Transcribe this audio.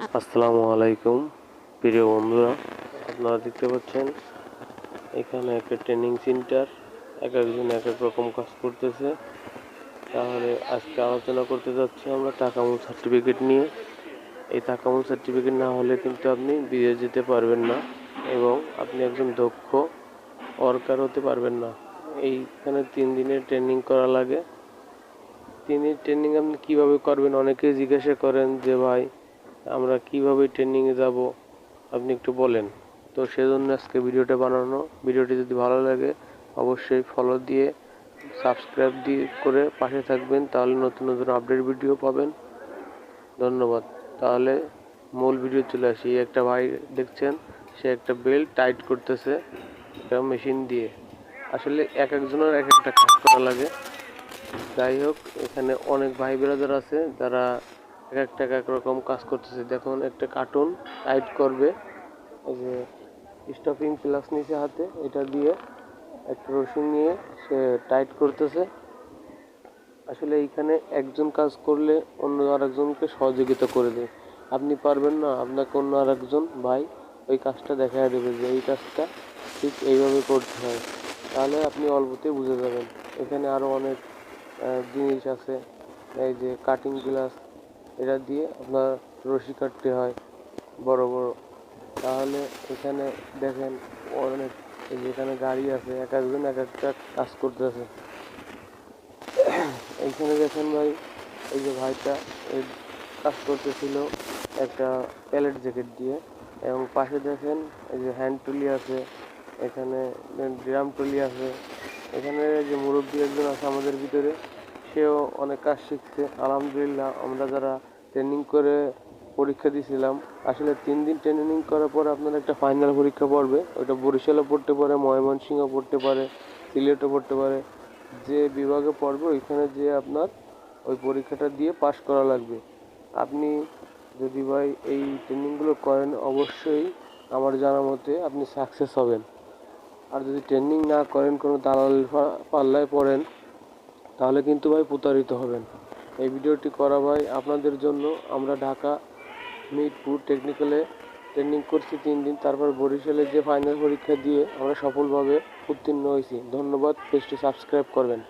আসসালামু আলাইকুম প্রিয় বন্ধুরা, আপনারা দেখতে পাচ্ছেন এখানে একটা ট্রেনিং সেন্টার। এক একজন এক এক রকম কাজ করতেছে। তাহলে আজকে আলোচনা করতে যাচ্ছি আমরা তাকামুল সার্টিফিকেট নিয়ে। এই তাকামুল সার্টিফিকেট না হলে কিন্তু আপনি বিদেশ যেতে পারবেন না এবং আপনি একজন দক্ষ ওয়ার্কার হতে পারবেন না। এইখানে 3 দিনের ট্রেনিং করা লাগে। 3 দিনের ট্রেনিং আপনি কীভাবে করবেন অনেকেই জিজ্ঞাসা করেন যে ভাই আমরা কিভাবে ট্রেনিংয়ে যাব, আপনি একটু বলেন। তো সেজন্য আজকে ভিডিওটা বানানো। ভিডিওটি যদি ভালো লাগে অবশ্যই ফলো দিয়ে সাবস্ক্রাইব দিয়ে করে পাশে থাকবেন, তাহলে নতুন নতুন আপডেট ভিডিও পাবেন। ধন্যবাদ। তাহলে মূল ভিডিও চলে আসি। একটা ভাই দেখছেন, সে একটা বেল্ট টাইট করতেছে একটা মেশিন দিয়ে। আসলে এক একজনের এক একটা কাজ করা লাগে। যাই হোক, এখানে অনেক ভাই ব্রাদার আছে যারা এক এক রকম কাজ করতেছে। দেখুন, একটা কার্টুন টাইট করবে, এই যে স্টপিং প্লাস নিচে হাতে, এটা দিয়ে একটা রশি নিয়ে সে টাইট করতেছে। আসলে এইখানে একজন কাজ করলে অন্য আরেকজনকে সহযোগিতা করে দেয়। আপনি পারবেন না, আপনাকে অন্য আরেকজন ভাই ওই কাজটা দেখায় দেবে যে এই কাজটা ঠিক এইভাবে করতে হয়, তাহলে আপনি অল্পতেই বুঝে যাবেন। এখানে আরও অনেক জিনিস আছে, এই যে কাটিং গ্লাস, এটা দিয়ে আপনার রশি কাটতে হয় বড় বড়। তাহলে এখানে দেখেন অনেক, এই যে এখানে গাড়ি আছে, এক একজন এক একটা কাজ করতেছে। এইখানে দেখেন ভাই, এই যে ভাইটা এই কাজ করতেছিল একটা প্যালেট জ্যাকেট দিয়ে, এবং পাশে দেখেন এই যে হ্যান্ড টুলি আছে, এখানে ড্রাম টুলি আছে। এখানে যে মুরব্বী একজন আছে আমাদের ভিতরে, সেও অনেক কাজ শিখছে আলহামদুলিল্লাহ। আমরা যারা ট্রেনিং করে পরীক্ষা দিয়েছিলাম, আসলে 3 দিন ট্রেনিং করার পর আপনার একটা ফাইনাল পরীক্ষা পড়বে। ওইটা বরিশালে পড়তে পারে, ময়মনসিংহ পড়তে পারে, সিলেটও পড়তে পারে। যে বিভাগে পড়বে ওইখানে যে আপনার ওই পরীক্ষাটা দিয়ে পাশ করা লাগবে। আপনি যদি ভাই এই ট্রেনিংগুলো করেন অবশ্যই আমার জানা মতে আপনি সাকসেস হবেন। আর যদি ট্রেনিং না করেন, কোনো দালাল পাল্লায় পড়েন, তাহলে কিন্তু ভাই প্রতারিত হবেন। এই ভিডিওটি করা ভাই আপনাদের জন্য। আমরা ঢাকা মিরপুর টেকনিক্যালে ট্রেনিং করছি 3 দিন, তারপর বরিশালে যে ফাইনাল পরীক্ষা দিয়ে আমরা সফলভাবে উত্তীর্ণ হয়েছি। ধন্যবাদ। পেজটি সাবস্ক্রাইব করবেন।